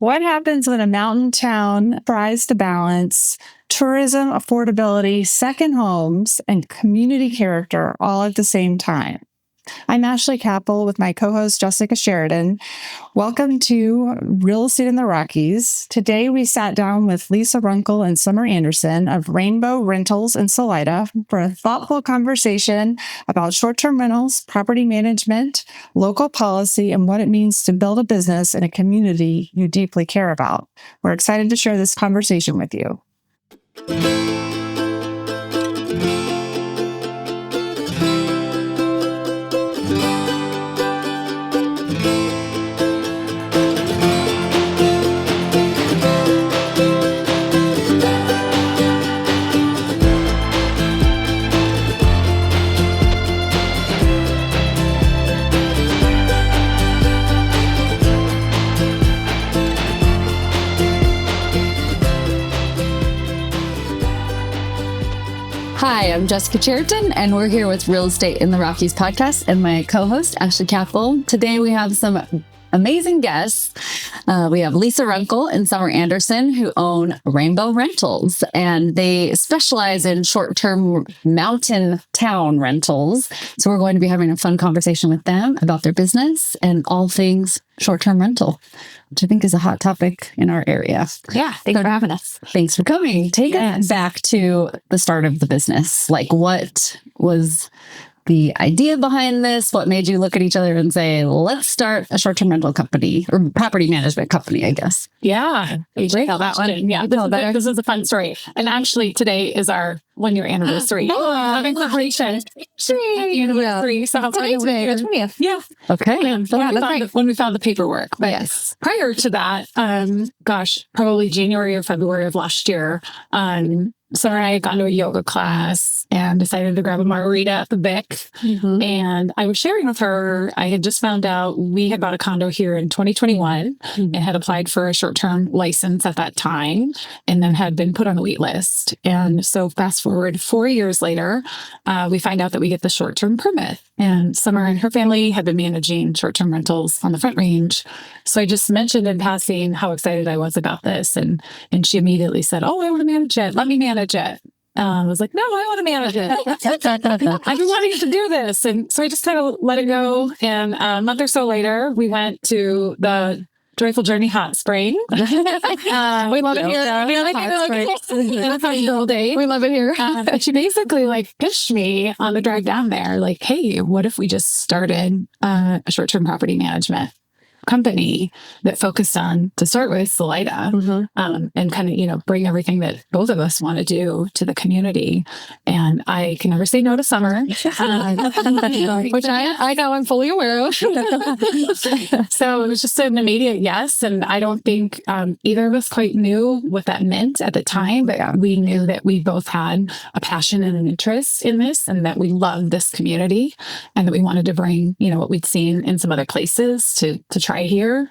What happens when a mountain town tries to balance tourism, affordability, second homes, and community character all at the same time? I'm Ashley Kappel with my co-host Jessica Chariton. Welcome to Real Estate in the Rockies. Today we sat down with Lisa Runkle and Summer Anderson of Rainbow Rentals in Salida for a thoughtful conversation about short-term rentals, property management, local policy, and what it means to build a business in a community you deeply care about. We're excited to share this conversation with you. Hi, I'm Jessica Chariton, and we're here with Real Estate in the Rockies podcast and my co-host, Ashley Kappel. Today we have some amazing guests. We have Lisa Runkle and Summer Anderson, who own Rainbow Rentals, and they specialize in short-term mountain town rentals. So we're going to be having a fun conversation with them about their business and all things short-term rental, which I think is a hot topic in our area. Yeah, thanks for having us. Thanks for coming. Take us back to the start of the business. Like, what was the idea behind this? What made you look at each other and say, let's start a short-term rental company or property management company, I guess? Yeah. You should tell that one. Yeah, this is a fun story. And actually, today is our 1-year anniversary. Having celebration. Anniversary. So I'll tell you today. 20th. Yeah. Okay. When we found the paperwork. But yes. Prior to that, probably January or February of last year, Summer and I had gone to a yoga class and decided to grab a margarita at the Vic. Mm-hmm. And I was sharing with her, I had just found out we had bought a condo here in 2021 and had applied for a short-term license at that time and then had been put on the wait list. And so fast forward 4 years later, we find out that we get the short-term permit. And Summer and her family had been managing short-term rentals on the Front Range. So I just mentioned in passing how excited I was about this. And she immediately said, oh, I want to manage it. Let me manage it. I was like, no, I want to manage it. I've been wanting to do this. And so I just kind of let it go. And a month or so later, we went to the Joyful Journey Hot Spring. We love it here. We love it here. She basically pushed me on the drive down there. Like, hey, what if we just started a short-term property management company that focused on, to start with, Salida, and kind of, bring everything that both of us want to do to the community. And I can never say no to Summer, which I know I'm fully aware of. So it was just an immediate yes. And I don't think either of us quite knew what that meant at the time, but we knew that we both had a passion and an interest in this and that we loved this community and that we wanted to bring, what we'd seen in some other places to try here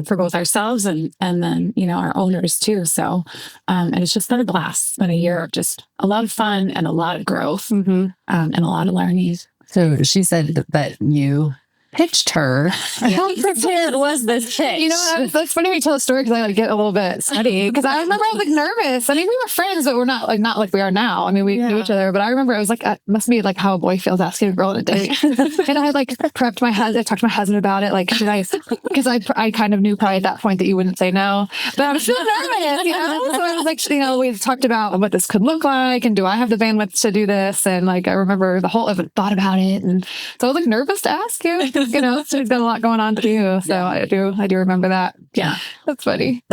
for both ourselves and then, our owners too. So, and it's just been a blast. It's been a year of just a lot of fun and a lot of growth and a lot of learning. So she said that you pitched her. How prepared was this pitch? That's funny when you tell a story because I get a little bit sweaty because I remember I was nervous. I mean, we were friends, but we're not like we are now. I mean, we knew each other, but I remember I was like, must be like how a boy feels asking a girl on a date. And I prepped my husband. I talked to my husband about it. Like, should I? Because I kind of knew probably at that point that you wouldn't say no, but I was still nervous. So I was like, we talked about what this could look like, and do I have the bandwidth to do this? And I remember I thought about it, and so I was nervous to ask you. So he's got a lot going on too. So I do remember that. Yeah. That's funny.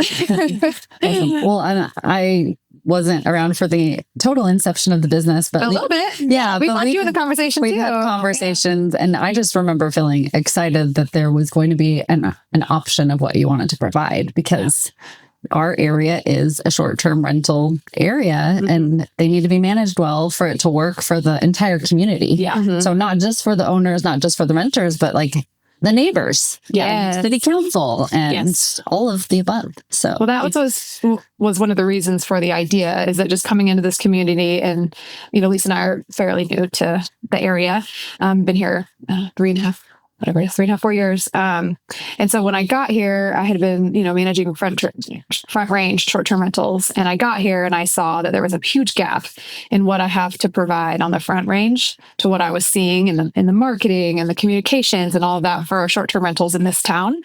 Well, I wasn't around for the total inception of the business, but a little bit. Yeah. We want you in the conversation we too. had conversations and I just remember feeling excited that there was going to be an option of what you wanted to provide because our area is a short-term rental area and they need to be managed well for it to work for the entire community. Yeah. So not just for the owners, not just for the renters, but the neighbors, city council, and all of the above. So, well, that was one of the reasons for the idea, is that just coming into this community, and Lisa and I are fairly new to the area. Been here 3.5 whatever, 3.5, 4 years. And so when I got here, I had been, managing front range short-term rentals. And I got here and I saw that there was a huge gap in what I have to provide on the front range to what I was seeing in the marketing and the communications and all of that for short-term rentals in this town.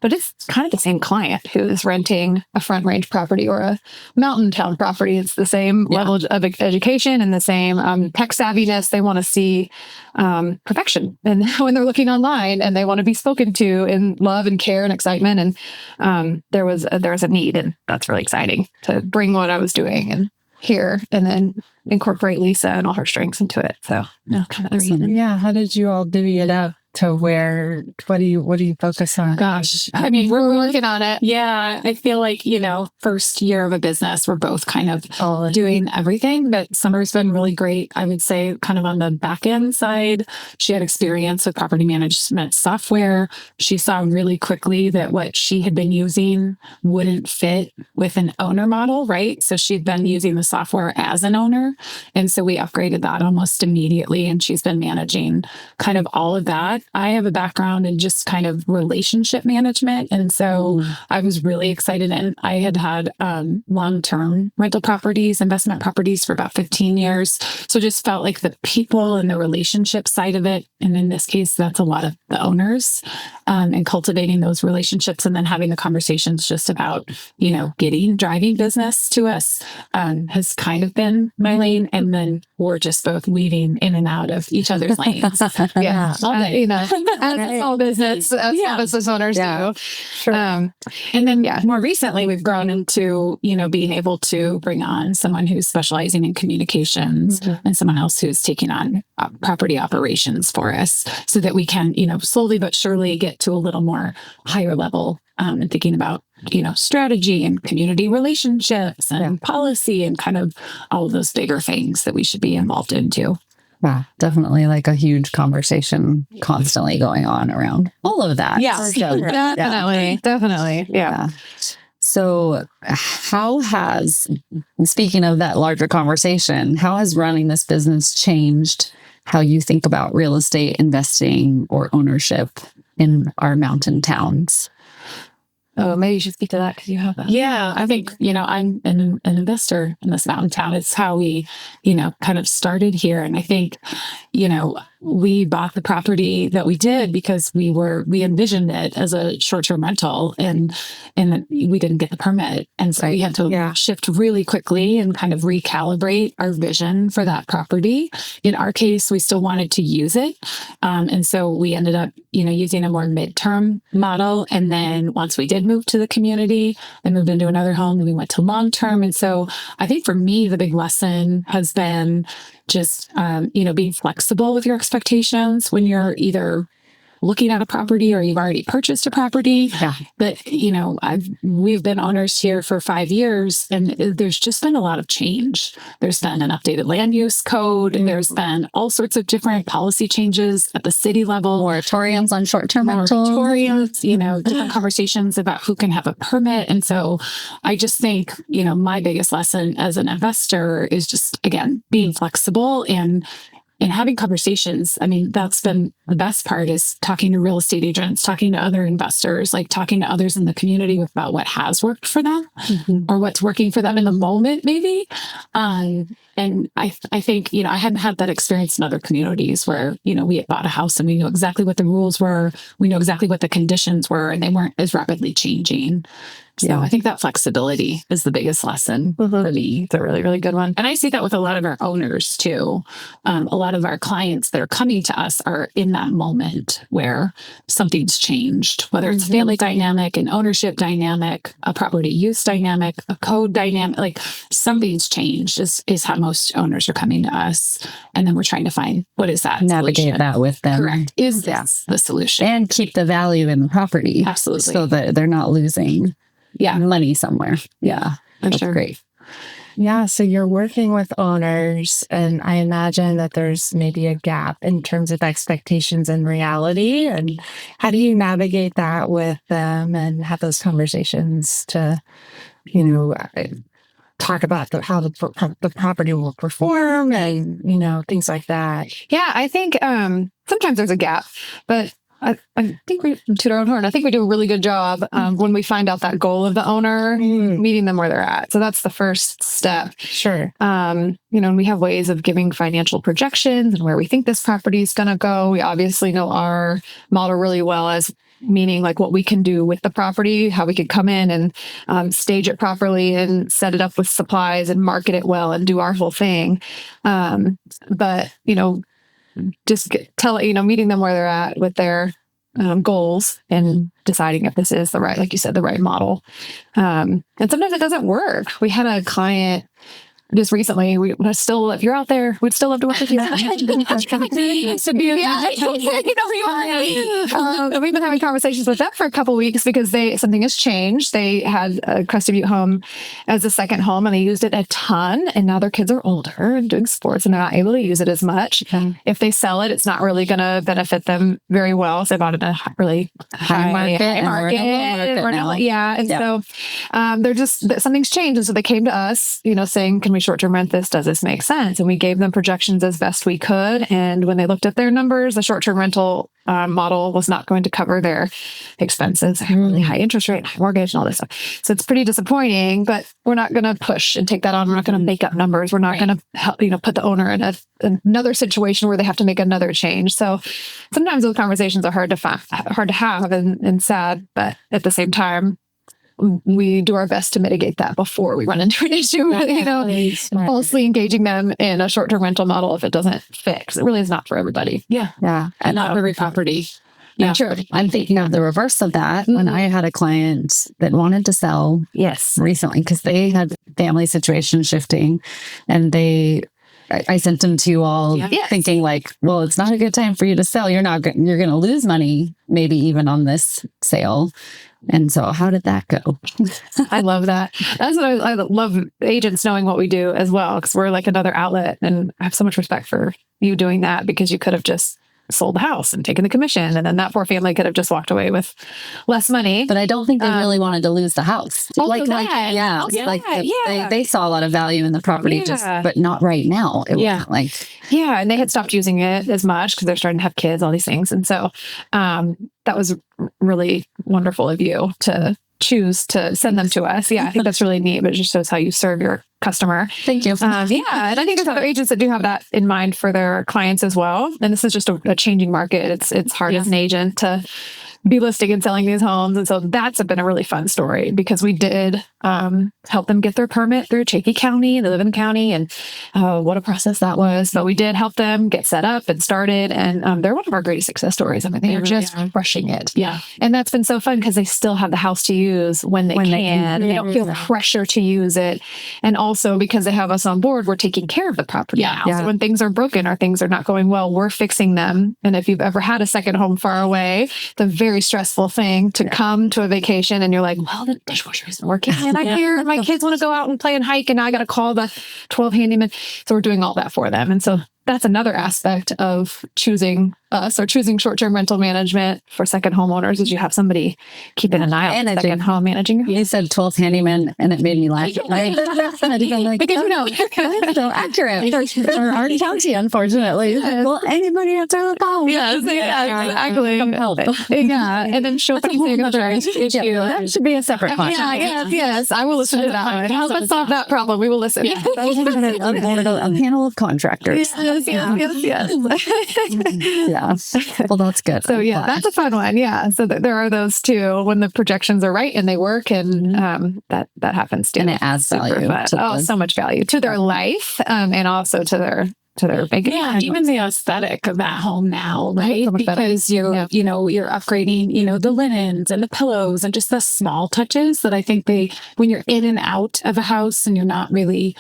But it's kind of the same client who is renting a front range property or a mountain town property. It's the same level of education and the same tech savviness. They want to see perfection. And when they're looking online and they want to be spoken to in love and care and excitement. And there was a need. And that's really exciting to bring what I was doing and here and then incorporate Lisa and all her strengths into it. So kind of the reason. Yeah. How did you all divvy it up to where, what do you focus on? Gosh, I I mean, mean, we're working on it. yeah, I feel like, first year of a business, we're both kind of doing everything, but Summer's been really great. I would say kind of on the back end side, she had experience with property management software. She saw really quickly that what she had been using wouldn't fit with an owner model, right? So she'd been using the software as an owner. And so we upgraded that almost immediately. And she's been managing kind of all of that. I have a background in just kind of relationship management. And so I was really excited. And I had long-term rental properties, investment properties for about 15 years. So just felt like the people and the relationship side of it. And in this case, that's a lot of the owners and cultivating those relationships and then having the conversations just about, driving business to us has kind of been my lane. And then we're just both weaving in and out of each other's lanes. As a small business, business owners do. Sure. And then more recently, we've grown into, being able to bring on someone who's specializing in communications and someone else who's taking on property operations for us so that we can, slowly but surely get to a little more higher level and thinking about, strategy and community relationships and policy and kind of all of those bigger things that we should be involved in too. Wow, definitely like a huge conversation constantly going on around all of that. Yeah, So, Definitely. Yeah. So speaking of that larger conversation, how has running this business changed how you think about real estate investing or ownership in our mountain towns? Oh, maybe you should speak to that because you have that. Yeah, I think, I'm an investor in this mountain town. It's how we, kind of started here. And I think, we bought the property that we did because we envisioned it as a short-term rental and we didn't get the permit. And so we had to shift really quickly and kind of recalibrate our vision for that property. In our case, we still wanted to use it. And so we ended up, using a more midterm model. And then once we did move to the community and moved into another home, we went to long-term. And so I think for me, the big lesson has been just, being flexible with your expectations when you're either looking at a property or you've already purchased a property. Yeah. But, we've been owners here for 5 years and there's just been a lot of change. There's been an updated land use code and there's been all sorts of different policy changes at the city level. Moratoriums on short-term rentals. Moratoriums, different conversations about who can have a permit. And so I just think, my biggest lesson as an investor is just, again, being flexible and having conversations. I mean, that's been the best part is talking to real estate agents, talking to other investors, like talking to others in the community about what has worked for them or what's working for them in the moment, maybe. And I think, I hadn't had that experience in other communities where, we had bought a house and we knew exactly what the rules were. We know exactly what the conditions were and they weren't as rapidly changing. So I think that flexibility is the biggest lesson for me. It's a really, really good one. And I see that with a lot of our owners too. A lot of our clients that are coming to us are in that moment where something's changed, whether it's a family dynamic, an ownership dynamic, a property use dynamic, a code dynamic, like something's changed is how most owners are coming to us. And then we're trying to find what is that Navigate solution? that with them. Correct. Is this the solution? And keep the value in the property. Absolutely. So that they're not losing money somewhere. Yeah. That's great. Yeah. So you're working with owners, and I imagine that there's maybe a gap in terms of expectations and reality. And how do you navigate that with them and have those conversations to, talk about how the property will perform and, things like that? Yeah, I think sometimes there's a gap, but I think we toot our own horn. I think we do a really good job when we find out that goal of the owner, meeting them where they're at. So that's the first step. Sure. And we have ways of giving financial projections and where we think this property is going to go. We obviously know our model really well, as meaning like what we can do with the property, how we could come in and stage it properly and set it up with supplies and market it well and do our whole thing. But just meeting them where they're at with their goals and deciding if this is the right, like you said, the right model. And sometimes it doesn't work. We had a client just recently, if you're out there, we'd still love to work with you. We've been having conversations with them for a couple of weeks because something has changed. They had a Crested Butte home as a second home, and they used it a ton. And now their kids are older and doing sports, and they're not able to use it as much. If they sell it, it's not really going to benefit them very well. So they bought it in a really high market. So they're just, something's changed. And so they came to us, saying, can we short-term rent this? Does this make sense? And we gave them projections as best we could. And when they looked at their numbers, the short-term rental model was not going to cover their expenses, really high interest rate, high mortgage, and all this stuff. So it's pretty disappointing, but we're not going to push and take that on. We're not going to make up numbers. We're not going to help, put the owner in another situation where they have to make another change. So sometimes those conversations are hard to have and sad, but at the same time, we do our best to mitigate that before we run into an issue, falsely engaging them in a short-term rental model if it doesn't fit, because it really is not for everybody. Yeah. And not for every property. Yeah, true. I'm thinking of the reverse of that when I had a client that wanted to sell recently because they had family situation shifting, and I sent them to you all thinking like, well, it's not a good time for you to sell. You're going to lose money, maybe even on this sale. And so how did that go? I love that. That's what I love, agents knowing what we do as well, because we're like another outlet. And I have so much respect for you doing that, because you could have just sold the house and taken the commission, and then that poor family could have just walked away with less money. But I don't think they really wanted to lose the house. They saw a lot of value in the property, but not right now. It wasn't and they had stopped using it as much because they're starting to have kids, all these things, and so that was really wonderful of you to choose to send them to us. I think that's really neat, but it just shows how you serve your customer. Thank you. And I think there's other agents that do have that in mind for their clients as well. And this is just a changing market. It's hard as an agent to be listing and selling these homes. And so that's been a really fun story, because we did help them get their permit through Chaffee County. They live in the county, and what a process that was. But we did help them get set up and started. And they're one of our greatest success stories. I mean, they are just crushing it. Yeah. And that's been so fun because they still have the house to use when they can. They don't feel pressure to use it. And also because they have us on board, we're taking care of the property now. So when things are broken or things are not going well, we're fixing them. And if you've ever had a second home far away, it's a very stressful thing to come to a vacation and you're like, well, the dishwasher isn't working. And I hear my kids want to go out and play and hike, and I got to call the 12 handyman. So we're doing all that for them. And so that's another aspect of choosing us or choosing short-term rental management for second homeowners, is you have somebody keeping an eye on the second home managing. You said 12th handyman, and it made me laugh. Because that's so accurate. Or already county, unfortunately. Well, anybody have to call. Yes, exactly. Come help. And then show something another issue. That should be a separate podcast. Yes. I will listen to that one. Help us solve that problem. We will listen. A panel of contractors. Yes. Well, that's good. So that's a fun one. Yeah. So there are those two when the projections are right and they work, and that happens too. And it adds value. So much value to their life, and also to their bank account. Even the aesthetic of that home now, right? So because you're upgrading, the linens and the pillows and just the small touches that I think when you're in and out of a house and you're not really,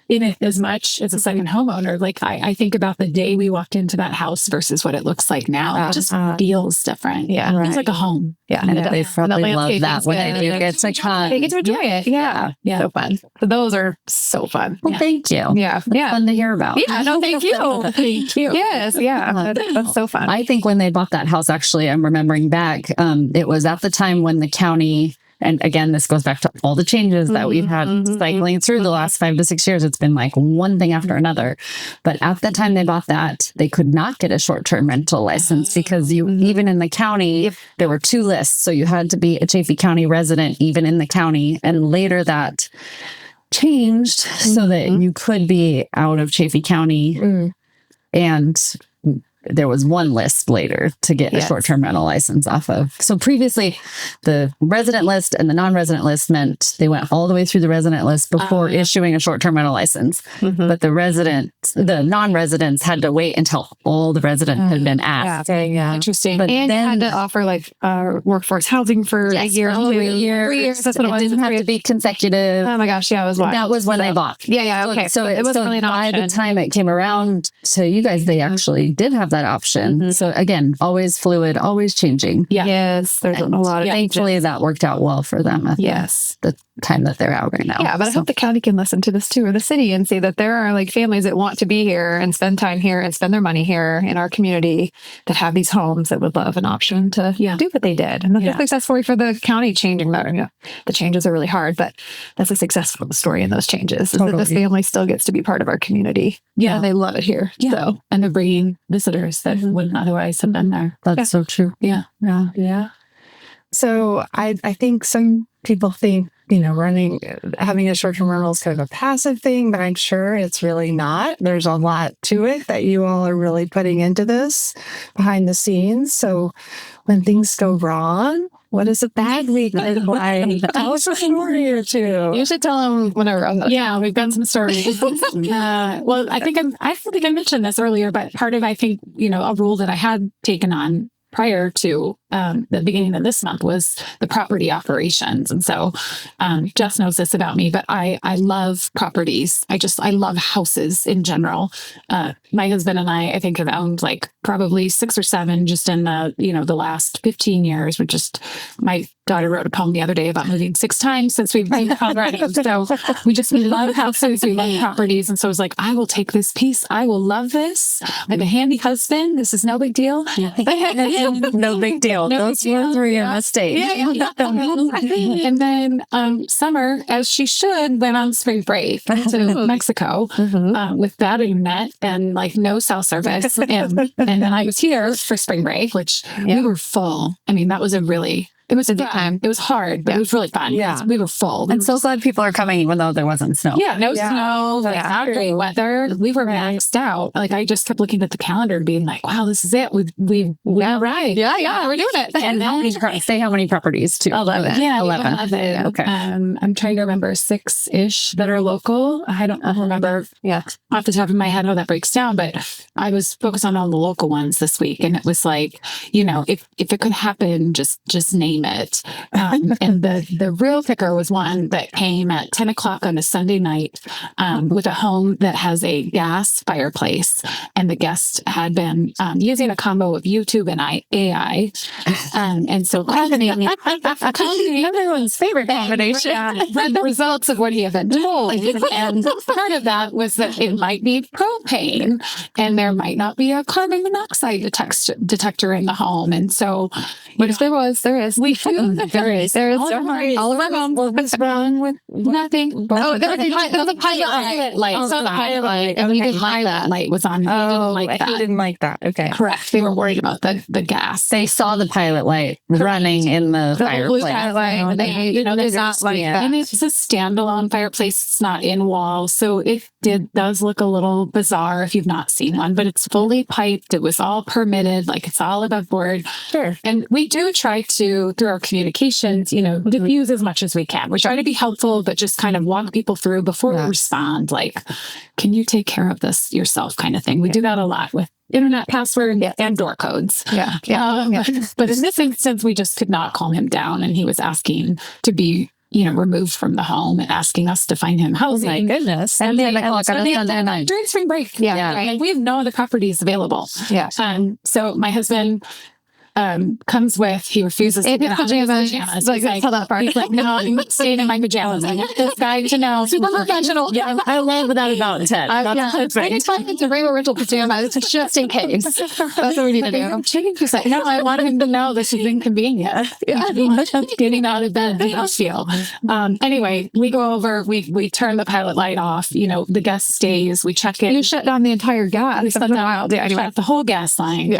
in it as much as a second homeowner. Like I think about the day we walked into that house versus what it looks like now. It just feels different. Yeah. It's like a home. Yeah. And they probably love that when they do get to come. They get to enjoy it. Yeah. So fun. So those are so fun. Well, thank you. Yeah. Fun to hear about. Yeah. No, thank you. Thank you. Yes. Yeah. That's so fun. I think when they bought that house, actually, I'm remembering back, it was at the time when the county And again, this goes back to all the changes that we've had cycling through the last 5 to 6 years. It's been like one thing after another. But at the time they bought that, they could not get a short-term rental license because even in the county, there were 2 lists. So you had to be a Chaffee County resident, even in the county. And later that changed so that you could be out of Chaffee County. And there was one list later to get a short-term rental license off of. So previously, the resident list and the non-resident list meant they went all the way through the resident list before issuing a short-term rental license. But the non-residents had to wait until all the residents had been asked. Interesting. But And then you had to offer like workforce housing for a year. 3 years. That's what it was. didn't have to be consecutive. Oh my gosh, yeah, it was wild. That was when they bought. Yeah, okay. So it was really an by option. the time it came around to you guys, they actually did have that option. So again, always fluid, always changing. Yes, there's a lot of Thankfully, that worked out well for them at the time that they're out right now. Yeah, but I hope the county can listen to this too, or the city, and see that there are like families that want to be here and spend time here and spend their money here in our community that have these homes that would love an option to do what they did. And that's a success story for the county changing that. The changes are really hard, but that's a successful story in those changes. Is that this family still gets to be part of our community. Yeah, and they love it here. Yeah. So. And they're bringing visitors that wouldn't otherwise have been there. That's so true. Yeah. So I think some people think, having a short-term rental is kind of a passive thing, but I'm sure it's really not. There's a lot to it that you all are really putting into this behind the scenes. So when things go wrong, what is a bad week like? Tell us a story or two. You should tell them whenever. Yeah, we've got some stories. Well, I think I mentioned this earlier, but part of, I think, a rule that I had taken on prior to the beginning of this month was the property operations. And so Jess knows this about me, but I love properties. I love houses in general. My husband and I think have owned like probably 6 or 7 just in the last 15 years. My daughter wrote a poem the other day about moving 6 times since we've been in Colorado. So we love houses, we love properties. And so I was like, I will take this piece. I will love this. I have a handy husband. This is no big deal. No big deal. Those were a mistake. And then Summer, as she should, went on spring break to Mexico with bad internet and like no cell service. And then I was here for spring break, which we were full. I mean, it was a good time. It was hard, but it was really fun. Yeah. We were full. And so glad people are coming, even though there wasn't snow. Yeah, no snow, not great weather. We were maxed out. Like, I just kept looking at the calendar and being like, wow, this is it. We right. Yeah, we're doing it. And how many properties too? 11. Yeah, 11. Okay. I'm trying to remember 6-ish that are local. I don't remember off the top of my head how that breaks down, but I was focused on all the local ones this week. And it was like, if it could happen, just name it. And the real kicker was one that came at 10 o'clock on a Sunday night with a home that has a gas fireplace. And the guest had been using a combo of YouTube and AI. And so everyone's favorite combination. Read the results of what he had been told. And part of that was that it might be propane and there might not be a carbon monoxide detector in the home. And so, but if there is. There is all around. What's wrong with nothing? Oh, there was a pilot light. Oh, the pilot light. And the pilot light was on. He didn't like that. Okay. Correct. They were worried about the gas. They saw the pilot light running in the fireplace. There's not like that. And it's a standalone fireplace. It's not in wall. So it does look a little bizarre if you've not seen one, but it's fully piped. It was all permitted. Like, it's all above board. Sure. And we do try to, through our communications, diffuse as much as we can. We try to be helpful, but just kind of walk people through before we respond. Like, can you take care of this yourself kind of thing? We do that a lot with internet password and door codes. But in this instance, we just could not calm him down. And he was asking to be removed from the home and asking us to find him housing. Oh my goodness. And then during spring break. And we have no other properties available. Yeah. So my husband comes with, he refuses to In get his pajamas. Like, tell that part. He's like, no, I'm staying in my pajamas. I want this guy to know. Super professional. Yeah, I love that about Ted. I need to bring a rental pajamas just in case. That's what we need to do. He's like, no, I want him to know this is inconvenient. Getting out of bed, I feel. Anyway, we go over, we turn the pilot light off, the guest stays, we check in. You shut down the entire gas. We shut down the whole gas line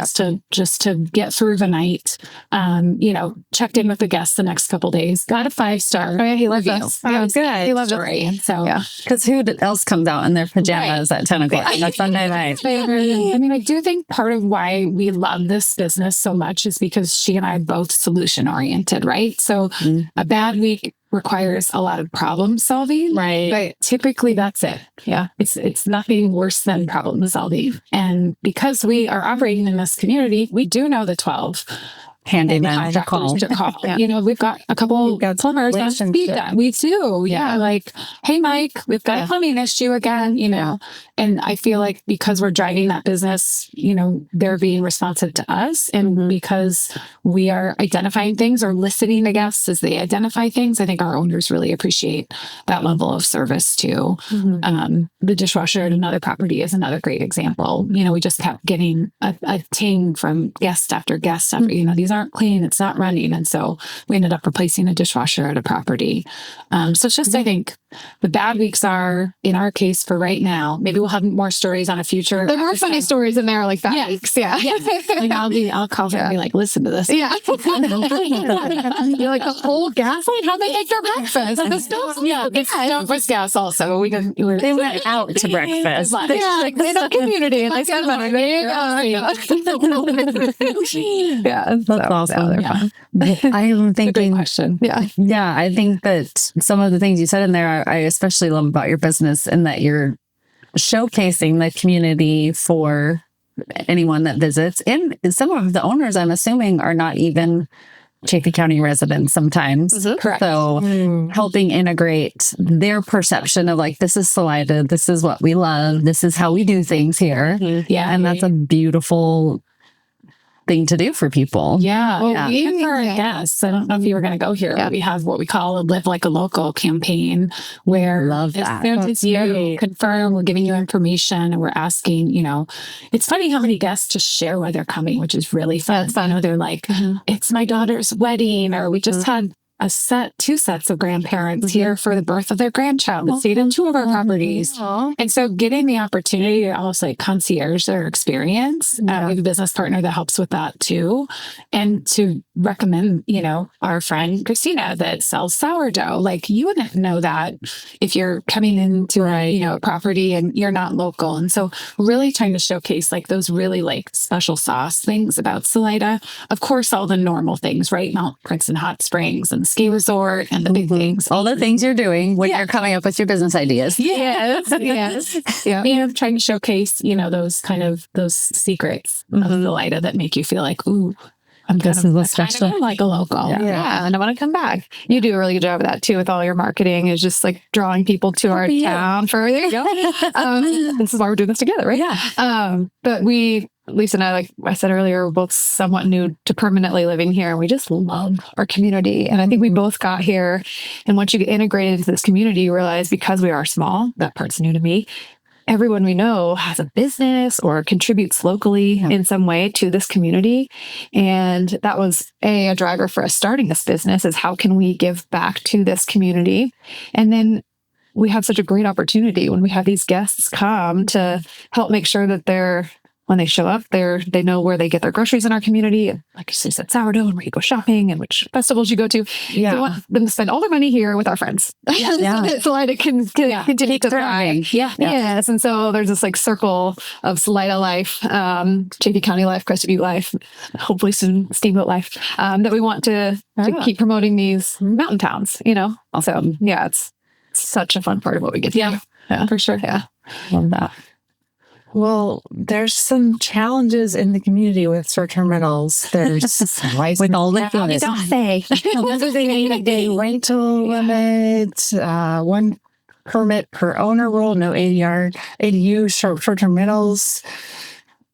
just to get through the night. Checked in with the guests the next couple days. Got a 5-star. Oh yeah, he loved us. Yeah, good. He loved story. us. So because who else comes out in their pajamas at 10 o'clock on a Sunday night? I mean, I do think part of why we love this business so much is because she and I are both solution oriented, right? So a bad week requires a lot of problem solving, right? But typically that's it. Yeah, it's nothing worse than problem solving. And because we are operating in this community, we do know the 12 handyman to call. Yeah. We've got a couple plumbers on speed dial. We do. Yeah. Like, hey, Mike, we've got a plumbing issue again, and I feel like because we're driving that business, they're being responsive to us. And because we are identifying things or listening to guests as they identify things, I think our owners really appreciate that level of service too. The dishwasher at another property is another great example. We just kept getting a ting from guest after guest after, these aren't clean, it's not running. And so we ended up replacing a dishwasher at a property. So it's just, I think the bad weeks are, in our case for right now, maybe we'll have more stories on a future. There are funny stories in there like bad weeks. Yeah. Like I'll call her and be like, listen to this. Yeah. You're like the whole gas line, how they make their breakfast. The stove was gas also. They went out to breakfast. They know community and I said about it. Yeah. That's awesome. I'm thinking, great question. Yeah. I think that some of the things you said in there, I especially love about your business, and that you're showcasing the community for anyone that visits. And some of the owners, I'm assuming, are not even Chaffee County residents sometimes. Correct. So helping integrate their perception of like, this is Salida, this is what we love, this is how we do things here. Yeah. And that's a beautiful thing to do for people. Yeah. Well, we for our guests, I don't know if you were going to go here, but we have what we call a Live Like a Local campaign, where love that. as soon as you confirm, we're giving you information and we're asking, it's funny how many guests just share why they're coming, which is really fun. They're like, it's my daughter's wedding, or we just had two sets of grandparents here for the birth of their grandchild that stayed in 2 of our properties. And so getting the opportunity to almost like concierge their experience. We have a business partner that helps with that too. And to recommend, our friend Christina that sells sourdough. Like, you wouldn't know that if you're coming into a property and you're not local. And so really trying to showcase like those really like special sauce things about Salida. Of course, all the normal things, right? Mount Princeton Hot Springs and ski resort and the big things. All the things you're doing when you're coming up with your business ideas. Yes. Yeah. And trying to showcase, those secrets of Salida that make you feel like, ooh, I'm kind of like a local. Yeah. And I want to come back. You do a really good job of that too with all your marketing, is just like drawing people to our town for there you go. This is why we're doing this together, right? Yeah. But Lisa and I, like I said earlier, we're both somewhat new to permanently living here, and we just love our community. And I think we both got here, and once you get integrated into this community, you realize because we are small, that part's new to me, everyone we know has a business or contributes locally in some way to this community. And that was a driver for us starting this business, is how can we give back to this community? And then we have such a great opportunity when we have these guests come to help make sure that when they show up, they know where they get their groceries in our community. And like you said, sourdough, and where you go shopping and which festivals you go to. Yeah. We want them to spend all their money here with our friends. So it can continue to thrive. Yes. And so there's this like circle of Salida life, Chaffee County life, Crested Butte life, hopefully soon Steamboat life, that we want to keep promoting these mountain towns, So it's such a fun part of what we get to do. Yeah, for sure. Yeah. Love that. Well, there's some challenges in the community with short-term rentals. There's with all the You don't say. a rental limit, 1 permit per owner rule, no ADU short-term rentals,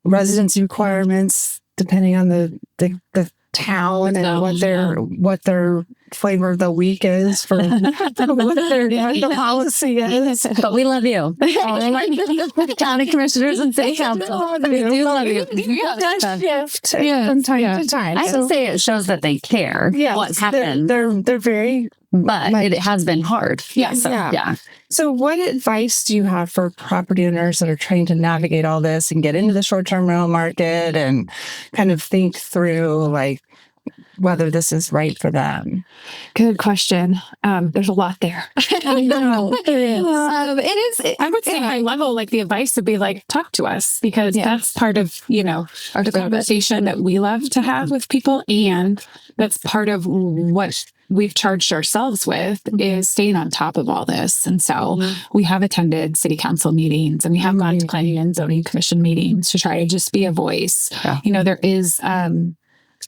residency requirements. depending on the town and what their flavor of the week is for what the policy is. But we love you. County commissioners and city council. We do love you. Shift from time to time. I would say it shows that they care what's happened. They're very, but it has been hard. Yes. Yeah. So what advice do you have for property owners that are trying to navigate all this and get into the short-term rental market and kind of think through like whether this is right for them? Good question. There's a lot there. I know. It is. I would say high level, like the advice would be like, talk to us, because that's part of, our conversation that we love to have with people. And that's part of what we've charged ourselves with is staying on top of all this. And so we have attended city council meetings and we have gone to planning and zoning commission meetings to try to just be a voice. Yeah. There is,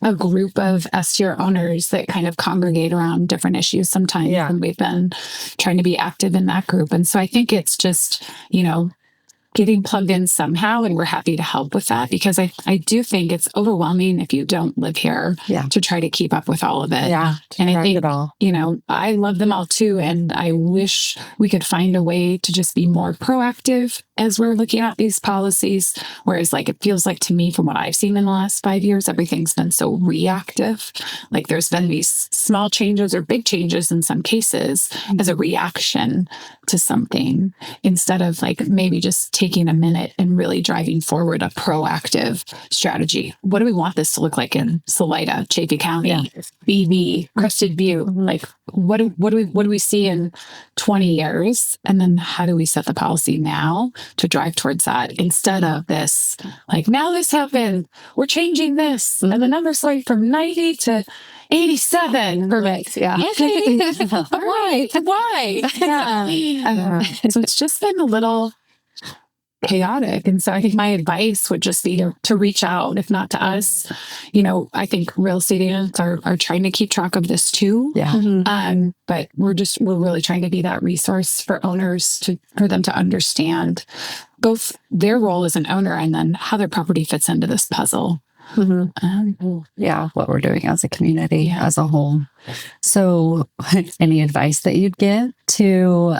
a group of S-tier owners that kind of congregate around different issues sometimes. Yeah. And we've been trying to be active in that group. And so I think it's just, getting plugged in somehow. And we're happy to help with that because I do think it's overwhelming if you don't live here to try to keep up with all of it. Yeah. And I think, I love them all too. And I wish we could find a way to just be more proactive as we're looking at these policies. Whereas like, it feels like to me from what I've seen in the last 5 years, everything's been so reactive. Like there's been these small changes or big changes in some cases as a reaction to something instead of like maybe just taking a minute and really driving forward a proactive strategy. What do we want this to look like in Salida, Chaffey County, BV, Crested Butte? Like what do we see in 20 years? And then how do we set the policy now to drive towards that instead of this, like now this happened, we're changing this. And the numbers like from 90 to 87. Perfect. Yeah. Why? Yeah. So it's just been a little chaotic. And so I think my advice would just be to reach out, if not to us. I think real estate agents are trying to keep track of this too. Yeah. But we're really trying to be that resource for owners for them to understand both their role as an owner and then how their property fits into this puzzle. What we're doing as a community as a whole. So any advice that you'd give to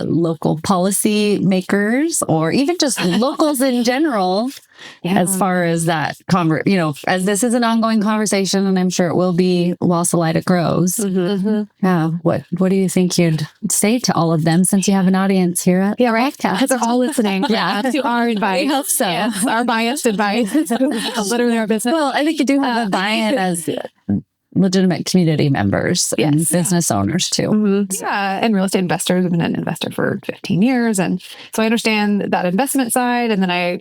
local policy makers or even just locals in general as far as that, as this is an ongoing conversation and I'm sure it will be while Salida grows. What do you think you'd say to all of them since you have an audience here at Reactive? Because they're all listening to our advice. We hope so. Yes, our biased advice. Literally our business. Well, I think you do have a buy-in as legitimate community members and business owners too. Yeah, and real estate investors. I've been an investor for 15 years. And so I understand that investment side. And then I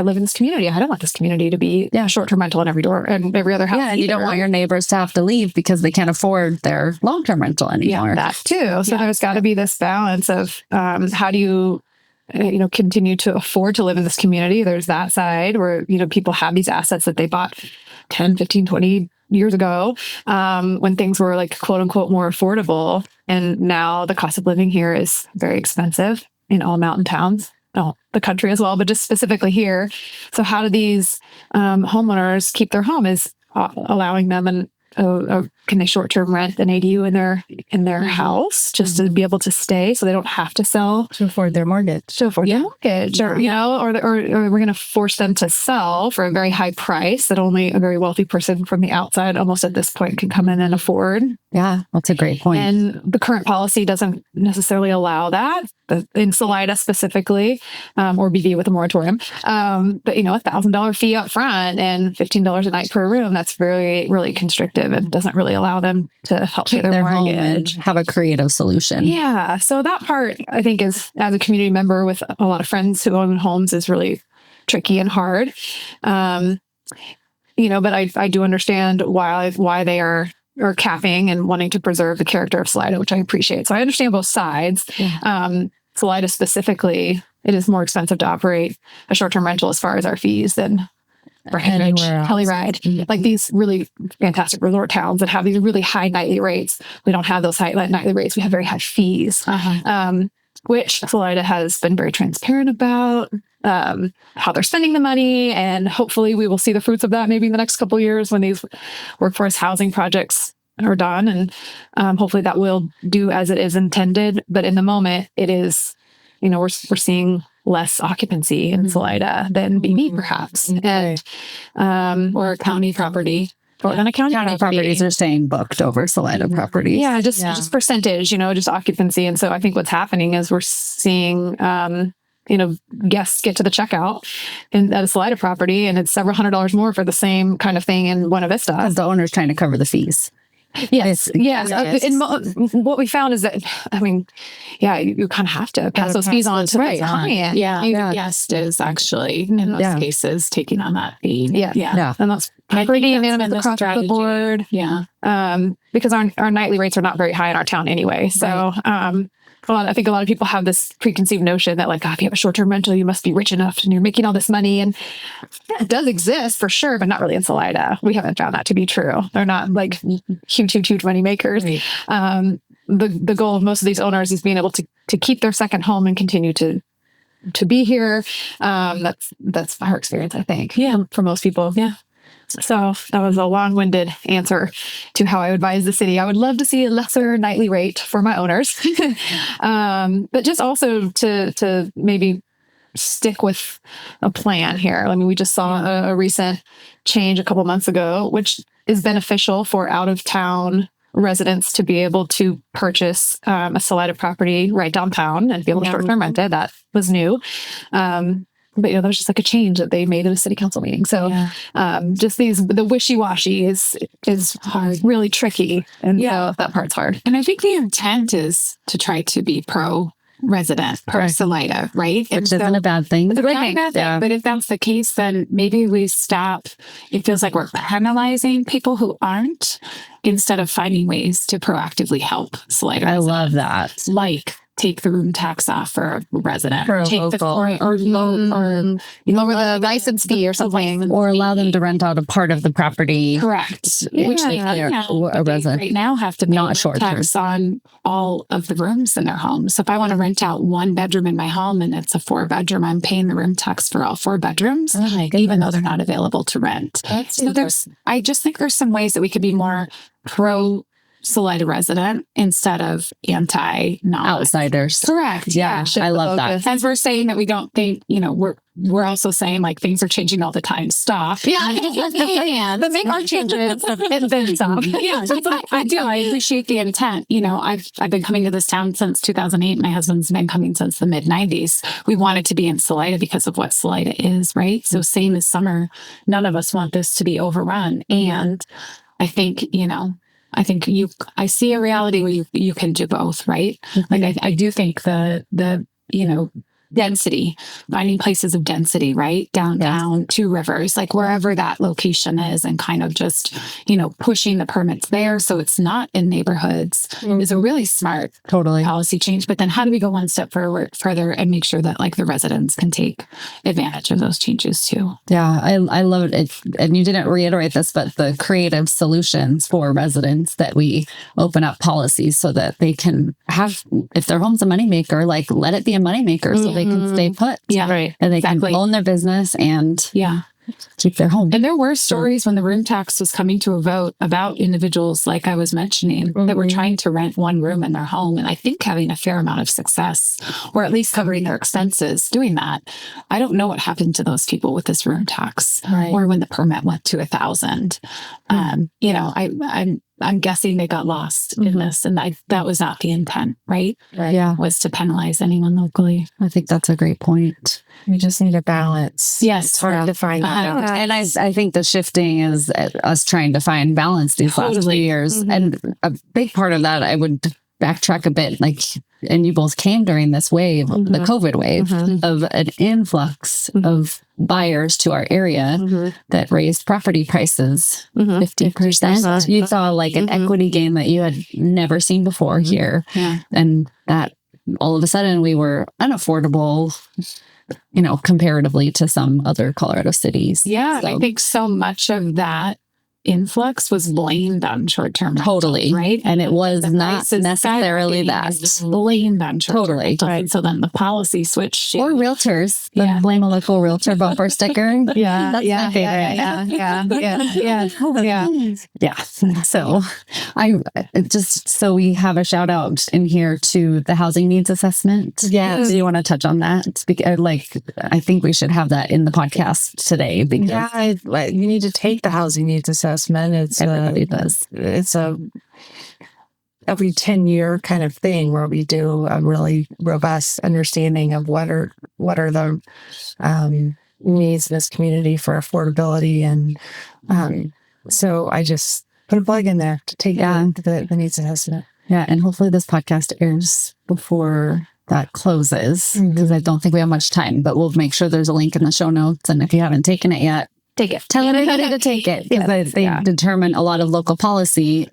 live in this community. I don't want this community to be short-term rental in every door and every other house. Yeah, and you don't want your neighbors to have to leave because they can't afford their long-term rental anymore. Yeah, that too. So there's got to be this balance of how do you continue to afford to live in this community. There's that side where, people have these assets that they bought 10, 15, 20 years ago when things were like, quote unquote, more affordable. And now the cost of living here is very expensive in all mountain towns. The country as well, but just specifically here. So how do these homeowners keep their home is allowing them can they short-term rent an ADU in their house just to be able to stay so they don't have to sell to afford their mortgage. Or we're going to force them to sell for a very high price that only a very wealthy person from the outside almost at this point can come in and afford. Yeah, that's a great point. And the current policy doesn't necessarily allow that. In Salida specifically, or BV with a moratorium. But $1,000 fee up front and $15 a night per room, that's very, really constrictive and doesn't really allow them to help pay their mortgage. Have a creative solution. Yeah. So that part, I think, is as a community member with a lot of friends who own homes is really tricky and hard. But I do understand why they are capping and wanting to preserve the character of Salida, which I appreciate. So I understand both sides. Yeah. Salida specifically, it is more expensive to operate a short-term rental as far as our fees than Breckenridge, Telluride, like these really fantastic resort towns that have these really high nightly rates. We don't have those high nightly rates. We have very high fees, which Salida has been very transparent about. how they're spending the money. And hopefully we will see the fruits of that maybe in the next couple of years when these workforce housing projects are done. And hopefully that will do as it is intended. But in the moment, it is, we're seeing less occupancy in Salida than BB perhaps. And, or county property. Or on a county properties are staying booked over Salida properties. Yeah, just percentage, just occupancy. And so I think what's happening is we're seeing, guests get to the checkout at a Salida property, and it's several $100s more for the same kind of thing in Buena Vista. Because the owner's trying to cover the fees. Yes. And what we found is that, you kind of have to pass those fees on to the client. The guest is actually, in most cases, taking on that fee. Yeah. And that's pretty unanimous across the board. Yeah. Because our nightly rates are not very high in our town anyway. So, I think a lot of people have this preconceived notion that if you have a short-term rental, you must be rich enough and you're making all this money. And it does exist for sure, but not really in Salida. We haven't found that to be true. They're not huge money makers. Right. The goal of most of these owners is being able to keep their second home and continue to be here. That's our experience, I think. Yeah. For most people. Yeah. So that was a long-winded answer to how I would advise the city. I would love to see a lesser nightly rate for my owners, but just also to maybe stick with a plan here. We just saw a recent change a couple months ago, which is beneficial for out-of-town residents to be able to purchase a Salida property right downtown and be able to short-term rent it. That was new. But that was just a change that they made at a city council meeting. So just the wishy-washy is hard, really tricky. And so that part's hard. And I think the intent is to try to be pro-resident, pro-Salida, right? Which isn't a bad thing. It's a great thing. But if that's the case, then maybe we stop. It feels like we're penalizing people who aren't instead of finding ways to proactively help Salida. I love that. Like take the room tax off for a resident, take the or lower the license fee or something, or allow them to rent out a part of the property. Correct. Which a resident right now have to pay not short tax on all of the rooms in their home. So if I want to rent out one bedroom in my home and it's a 4-bedroom, I'm paying the room tax for all 4 bedrooms, even though they're not available to rent. I just think there's some ways that we could be more pro Salida resident instead of outsiders. Correct. Yeah. I love that. As we're saying that we don't think, we're also saying things are changing all the time. Stop. Yeah. But make our changes and then stop. Yeah. I do. I appreciate the intent. I've been coming to this town since 2008. My husband's been coming since the mid-90s. We wanted to be in Salida because of what Salida is, right? So same as summer, none of us want this to be overrun. And I think, I see a reality where you can do both, right? Mm-hmm. I do think the density, finding places of density, right? Downtown, Two Rivers, wherever that location is, and kind of just, pushing the permits there so it's not in neighborhoods is a really smart policy change. But then how do we go one step further and make sure that the residents can take advantage of those changes too? Yeah, I love it. And you didn't reiterate this, but the creative solutions for residents that we open up policies so that they can have, if their home's a moneymaker, let it be a moneymaker so they can stay put. Yeah, right. And they can own their business and keep their home. And there were stories when the room tax was coming to a vote about individuals, like I was mentioning, that were trying to rent one room in their home. And I think having a fair amount of success, or at least covering their expenses doing that. I don't know what happened to those people with this room tax or when the permit went to 1,000. I'm guessing they got lost in this, and that was not the intent, right? Yeah. Was to penalize anyone locally. I think that's a great point. We just need a balance. Yes. It's hard to find that. And I think the shifting is us trying to find balance these last 2 years. And a big part of that, I would backtrack a bit, and you both came during this wave, the COVID wave, of an influx of buyers to our area that raised property prices 50%. You saw an equity gain that you had never seen before here. Yeah. And that all of a sudden we were unaffordable, comparatively to some other Colorado cities. Yeah. So. I think so much of that influx was blamed on short-term rentals, Totally. right? And it was The not prices necessarily skyrocketing that. was blamed on short-term Totally. rentals. Right. And so then the policy switched. Or realtors. The Yeah. blame a local realtor bumper sticker. Yeah, That's yeah, my favorite. yeah. So I just, so we have a shout out in here to the housing needs assessment. Yes. Do you want to touch on that? I think we should have that in the podcast today because You need to take the housing needs assessment. everybody does. It's a every 10-year kind of thing where we do a really robust understanding of what are the needs in this community for affordability. And so I just put a plug in there to take the needs assessment. Yeah. And hopefully this podcast airs before that closes because I don't think we have much time, but we'll make sure there's a link in the show notes. And if you haven't taken it yet, Take it. tell everybody to take it because they determine a lot of local policy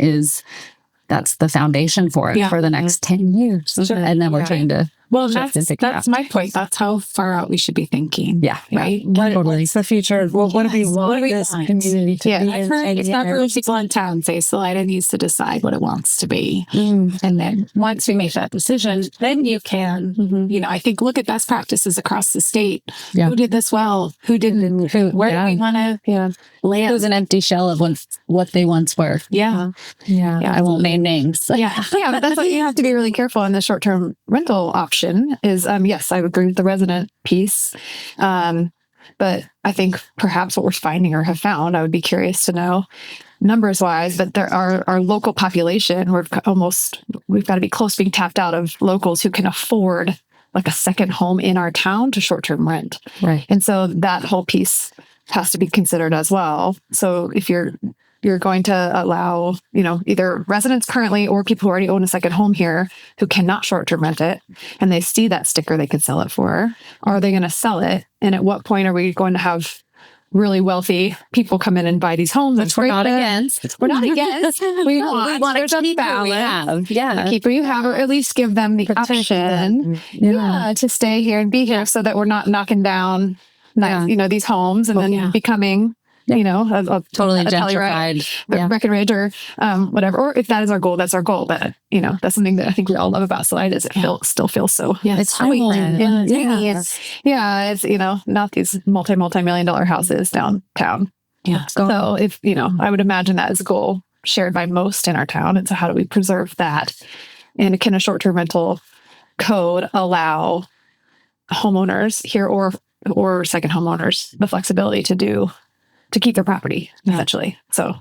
that's the foundation for it for the next 10 years. Sure. And then we're trying to That's my point. That's how far out we should be thinking. Yeah. Right. What's the future? Well, what do we want we this want? community to be? I've heard several people in town say Salida needs to decide what it wants to be. And then once we make that decision, then you can, I think, look at best practices across the state. Yeah. Who did this well? Who didn't? Where do we want to land? It was an empty shell of what they once were. Yeah. I won't name names. Yeah. Yeah, but that's what you have to be really careful in the short-term rental option is, yes, I agree with the resident piece. But I think perhaps what we're finding or have found, I would be curious to know numbers wise, but there are our local population, we've got to be close to being tapped out of locals who can afford like a second home in our town to short-term rent. Right. And so that whole piece has to be considered as well. So if you're going to allow, either residents currently or people who already own a second home here who cannot short-term rent it, and they see that sticker they could sell it for, are they going to sell it? And at what point are we going to have really wealthy people come in and buy these homes? Which we're not against. We're not against. We want there's a balance. Yeah. Keep who you have, or at least give them the option to stay here and be here so that we're not knocking down these homes and then becoming a totally a gentrified Breckenridge or whatever. Or if that is our goal, that's our goal. But that's something that I think we all love about Salida is it still feels so it's sweet. Yeah. It's not these multi-million-dollar houses downtown. Yeah. So if I would imagine that is a goal shared by most in our town. And so how do we preserve that? And can a short-term rental code allow homeowners here or second homeowners the flexibility to keep their property, essentially. So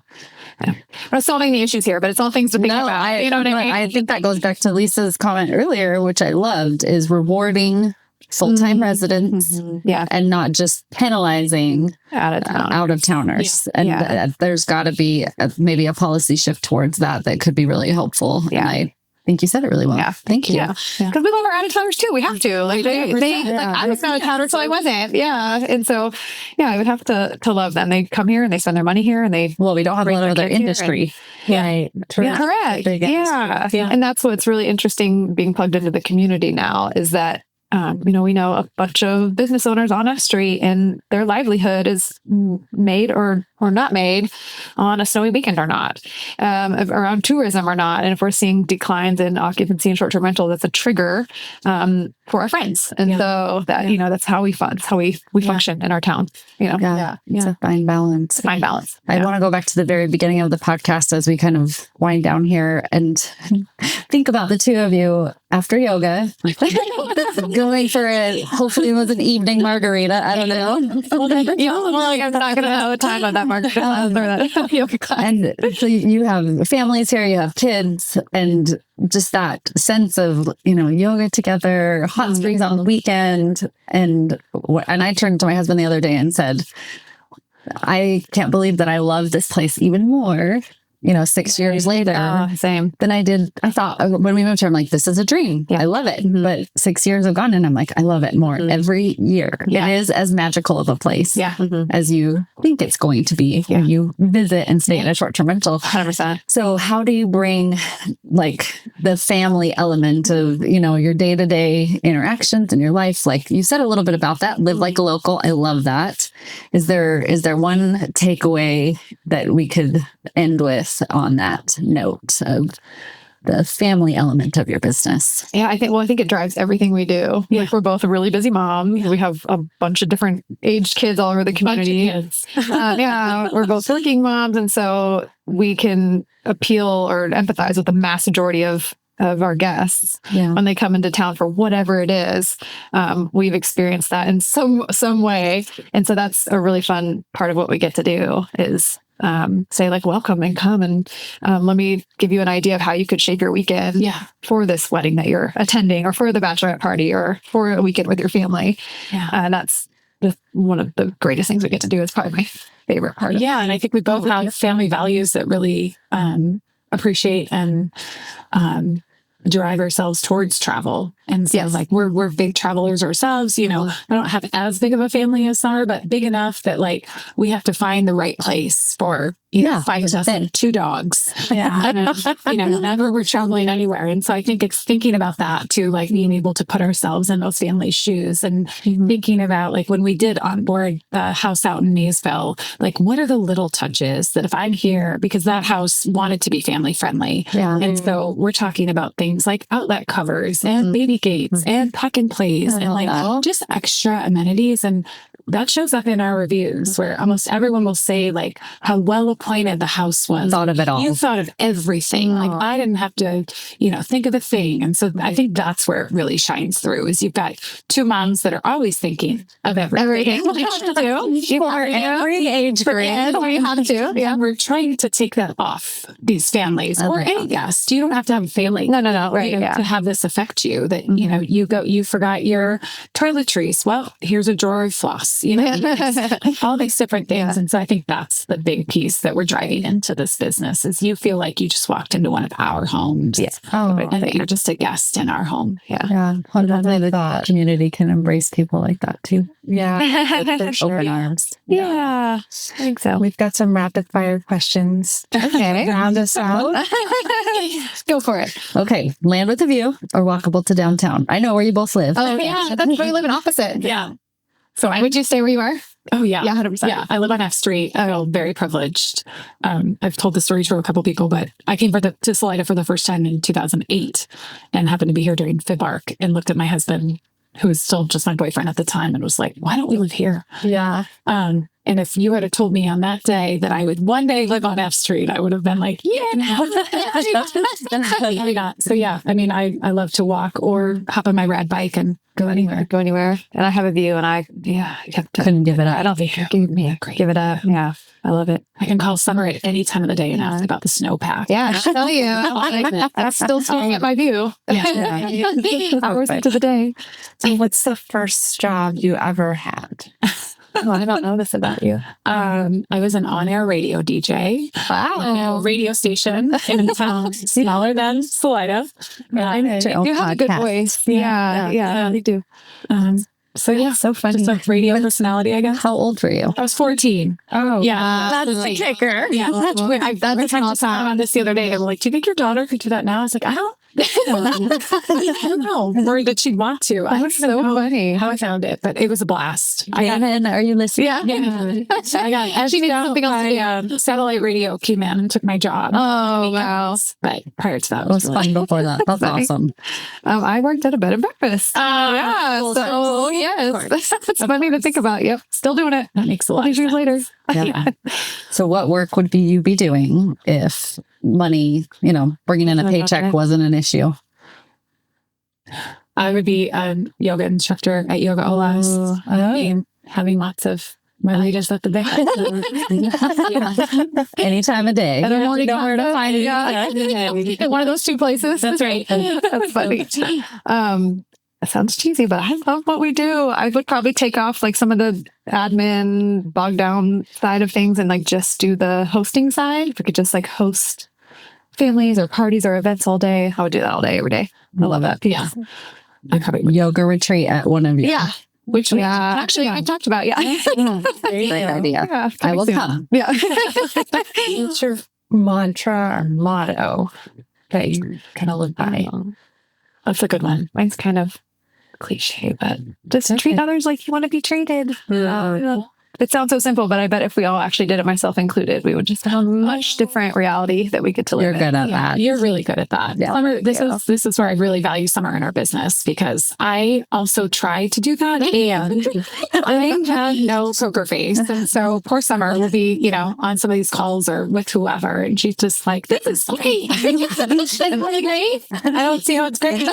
we're not solving the issues here, but it's all things to think about. You know what I mean? I think that goes back to Lisa's comment earlier, which I loved, is rewarding full-time residents and not just penalizing out-of-towners. And there's got to be maybe a policy shift towards that could be really helpful. Yeah. And I think you said it really well. Yeah. Thank you. Yeah. Because we love our out-of-towners too. We have to. I was not a towner, so I wasn't. Yeah. And so, I would have to love them. They come here and they spend their money here and we don't have a lot of other industry. Right. Correct. Yeah. And that's what's really interesting being plugged into the community now is that we know a bunch of business owners on a street and their livelihood is made or not made on a snowy weekend or not, around tourism or not. And if we're seeing declines in occupancy and short-term rental, that's a trigger for our friends. And so that, that's how we function in our town. It's a fine balance. Fine balance. I want to go back to the very beginning of the podcast as we kind of wind down here and think about the two of you after yoga. Going for hopefully it was an evening margarita. I don't know. I'm not going to know the time on that margarita. And so you have families here, you have kids, and just that sense of, yoga together, hot springs on the weekend. And I turned to my husband the other day and said, I can't believe that I love this place even more 6 years later, Same. than I did. I thought when we moved here, I'm like, this is a dream. I love it. But 6 years have gone and I'm like, I love it more every year. It is as magical of a place as you think it's going to be when you visit and stay in a short-term rental. 100%. So how do you bring like the family element of, your day-to-day interactions in your life? Like you said a little bit about that, live like a local. I love that. Is there one takeaway that we could end with on that note of the family element of your business? Yeah, I think it drives everything we do. Like we're both a really busy mom. We have a bunch of different aged kids all over the community. We're both working moms. And so we can appeal or empathize with the mass majority of our guests when they come into town for whatever it is. We've experienced that in some way. And so that's a really fun part of what we get to do is say like, welcome and come and let me give you an idea of how you could shape your weekend for this wedding that you're attending or for the bachelorette party or for a weekend with your family. And that's one of the greatest things we get to do. It's probably my favorite part. Yeah. And I think we both have family values that really appreciate and drive ourselves towards travel. And so like we're big travelers ourselves, I don't have as big of a family as Summer, but big enough that like we have to find the right place for 5 of us and 2 dogs. Whenever we're traveling anywhere. And so I think it's thinking about that too, like being able to put ourselves in those families' shoes and thinking about like when we did onboard the house out in Maysville, like what are the little touches that if I'm here, because that house wanted to be family friendly. And so we're talking about things like outlet covers and baby gates and pack and plays and like just extra amenities. And that shows up in our reviews where almost everyone will say like how well appointed the house was. Thought of it all. You thought of everything. Like I didn't have to, think of a thing. And so I think that's where it really shines through is you've got 2 moms that are always thinking of everything. For every age grade. We have to. Yeah. We're trying to take that off these families or any guest. You don't have to have a family. No. Right. To have this affect you that, you forgot your toiletries. Well, here's a drawer of floss. All these different things. And so I think that's the big piece that we're driving into this business is you feel like you just walked into one of our homes and that you're just a guest in our home. Hopefully the community can embrace people like that too. With open arms. I think so. We've got some rapid fire questions. Okay. Round us out. Go for it. Okay. Land with a view or walkable to downtown. I know where you both live. Oh yeah. That's where we live in opposite. Yeah. So would you stay where you are? Oh yeah. Yeah, 100%. Yeah. I live on F Street. I feel very privileged. I've told the story to a couple people, but I came to Salida for the first time in 2008 and happened to be here during Fib Arc and looked at my husband, who was still just my boyfriend at the time, and was like, why don't we live here? Yeah. And if you had have told me on that day that I would one day live on F Street, I would have been like, So yeah, I mean, I love to walk or hop on my rad bike and go anywhere. And I have a view and I couldn't give it up. I don't think give it up. Yeah. I love it. I can call Summer at any time of the day and ask about the snowpack. Yeah, I'll tell you. I'm still staring at my view. Hours into the day. So what's the first job you ever had? Oh, I don't know this about you. I was an on-air radio DJ. Wow. A radio station in a town smaller than Salida. You have a good voice. Yeah, you do. So yeah, so funny. Just a radio personality, I guess. How old were you? I was 14. Oh, yeah. That's the kicker. Yeah. That's on this the other day. I'm like, do you think your daughter could do that now? I was like, I don't know. I'm worried that she'd want to. That's so funny. How I found it, but it was a blast. David, are you listening? Yeah. I got she needed something else. Satellite radio came in and took my job. Oh, wow. But prior to that, it was fun before that. That's awesome. I worked at a bed and breakfast. Oh, yeah. So, yes. It's funny to think about. Yep. Still doing it. That makes a lot of years later. Yeah. So what work would you be doing if money, bringing in a paycheck wasn't an issue? I would be a yoga instructor at Yoga Olas. Having lots of margaritas at the back. Any time of day. I don't know where to find it. One of those 2 places. That's right. That's funny. That sounds cheesy, but I love what we do. I would probably take off like some of the admin bogged down side of things and like just do the hosting side. If we could just like host families or parties or events all day, I would do that all day, every day. I love that piece. Yeah. I probably yoga retreat at one of you. Yeah. Which actually I talked about. Yeah. Great idea. Yeah, I will come. Yeah. What's your mantra or motto that you kind of live by? That's a good one. Mine's kind of cliche, but just treat others like you want to be treated. It sounds so simple, but I bet if we all actually did it, myself included, we would just have a much different reality that we get to live You're in. good at that. You're really good at that. Yeah. Summer, this is where I really value Summer in our business, because I also try to do that, and I have no poker face. And so poor Summer will be, you know, on some of these calls or with whoever, and she's just like, "This is great. This is really great. I don't see how it's great." So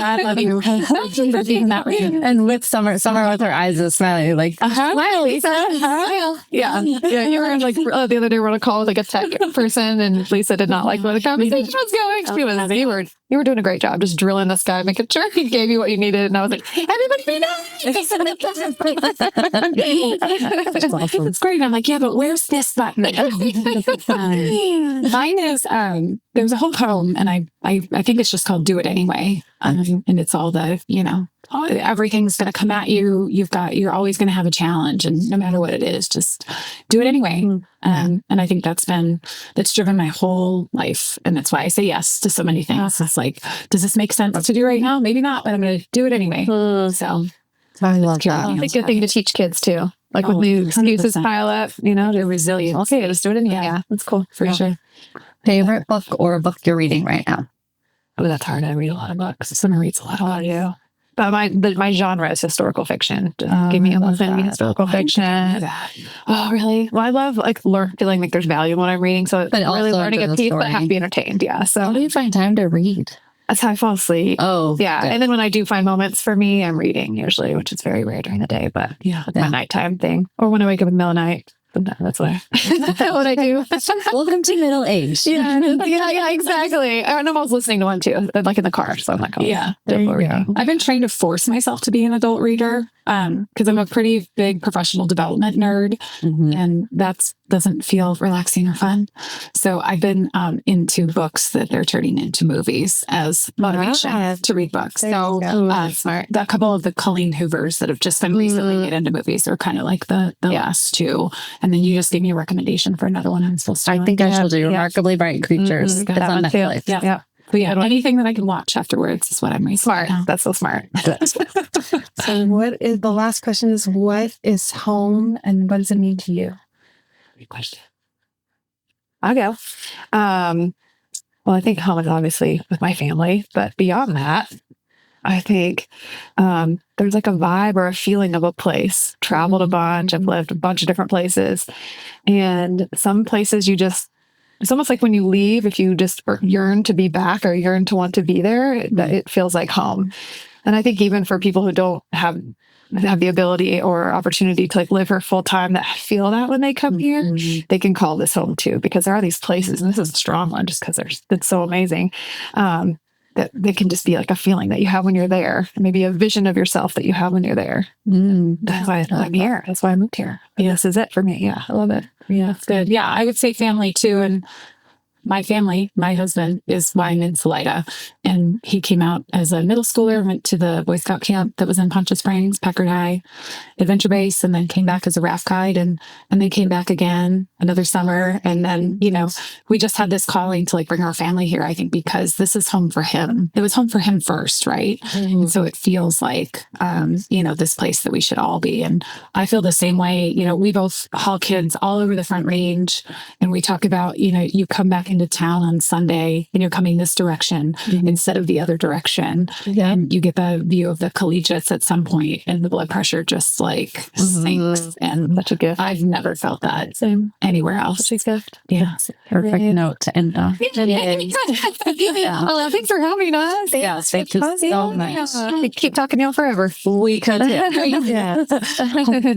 I love you for being that way. And with Summer with her eyes is smiling, like, Smile, Lisa. Smile. Yeah. Yeah. You were like, the other day we were on a call with like a tech person, and Lisa did not like where the conversation was going. She was, you were doing a great job just drilling this guy, making sure he gave you what you needed. And I was like, everybody be nice. It's great. And I'm like, yeah, but where's this button? Mine is, there's a whole poem, and I think it's just called Do It Anyway. And it's all the, you know, everything's going to come at you. You're always going to have a challenge, and no matter what it is, just do it anyway. And I think that's driven my whole life. And that's why I say yes to so many things. It's like, does this make sense to do right now? Maybe not, but I'm going to do it anyway. So I love that. It's a good thing to teach kids too. Like when the excuses 100%. pile up, you know, They're resilient. okay, just do it anyway. Yeah, that's cool. For sure. Favorite book or a book you're reading right now? Oh, that's hard. I read a lot of books. Summer reads a lot. Oh, yeah. But my genre is historical fiction. Just give me a lesson in historical fiction. Oh, really? Well, I love like feeling like there's value in what I'm reading. So But I'm really also learning into a the piece, but story. have to be entertained. Yeah. How So do you find time to read? that's how I fall asleep. Oh, Yeah. good. And then when I do find moments for me, I'm reading usually, which is very rare during the day, but Yeah. it's my nighttime thing. Or when I wake up in the middle of the night. Sometimes that's what I do. Welcome to middle age. Yeah, exactly. And I'm always listening to one too, like in the car. So I'm like, oh, Yeah. double reading. I've been trying to force myself to be an adult reader, because I'm a pretty big professional development nerd, and that doesn't feel relaxing or fun. So I've been into books that they're turning into movies as motivation to read books. So Smart. a couple of the Colleen Hoovers that have just been recently made into movies are kind of like the last two. And then you just gave me a recommendation for another one I'm supposed to. I think I shall do Remarkably Bright Creatures. It's on Netflix. Yeah. But yeah, anything that I can watch afterwards is what I'm reading. Smart. now. That's so smart. So the last question is, what is home and what does it mean to you? Great question. I'll go. Well, I think home is obviously with my family, but beyond that, I think there's like a vibe or a feeling of a place. Traveled a bunch. I've lived a bunch of different places. And some places it's almost like when you leave, if you just yearn to be back or yearn to want to be there, that it feels like home. And I think even for people who don't have the ability or opportunity to like live here full time, that feel that when they come here, they can call this home too, because there are these places, and this is a strong one just because it's so amazing, that they can just be like a feeling that you have when you're there, and maybe a vision of yourself that you have when you're there. That's why I'm here. That's why I moved here. Yeah. This is it for me. Yeah, I love it. Yeah, it's good. Yeah, I would say family too. And my family, my husband is why I'm in Salida. And he came out as a middle schooler, went to the Boy Scout camp that was in Poncha Springs, Packard High, Adventure Base, and then came back as a raft guide. And then came back again another summer. And then, you know, we just had this calling to like bring our family here, I think, because this is home for him. It was home for him first, right? And so it feels like, you know, this place that we should all be. And I feel the same way. You know, we both haul kids all over the Front Range. And we talk about, you know, you come back into town on Sunday and you're coming this direction instead of the other direction. And you get the view of the collegiates at some point, and the blood pressure just like sinks. And Such a gift. I've never felt that anywhere else. Such a gift. Yeah. Perfect note to end on. Well, thanks for having us. Yeah, thank you so much. We keep talking to y'all forever. We could. Yeah.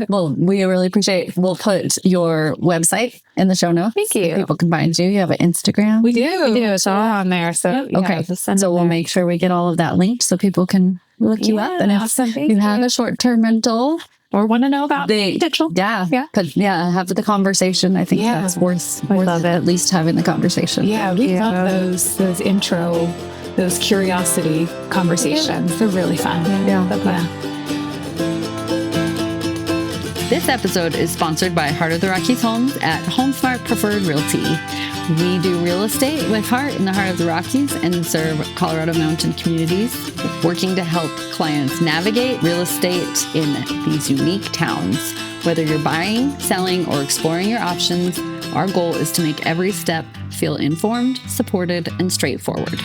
Well, we really appreciate. We'll put your website in the show notes. Thank you. So people can find you. You have an Instagram Instagram? We do. We do. It's all on there. So Okay. So we'll make sure we get all of that linked so people can look you up. And if awesome. you have a short-term rental, or want to know about potential. have the conversation. I think that's worth at least having the conversation. Yeah, we love those intro, those curiosity conversations. They're really fun. This episode is sponsored by Heart of the Rockies Homes at HomeSmart Preferred Realty. We do real estate with heart in the heart of the Rockies and serve Colorado Mountain communities, working to help clients navigate real estate in these unique towns. Whether you're buying, selling, or exploring your options, our goal is to make every step feel informed, supported, and straightforward.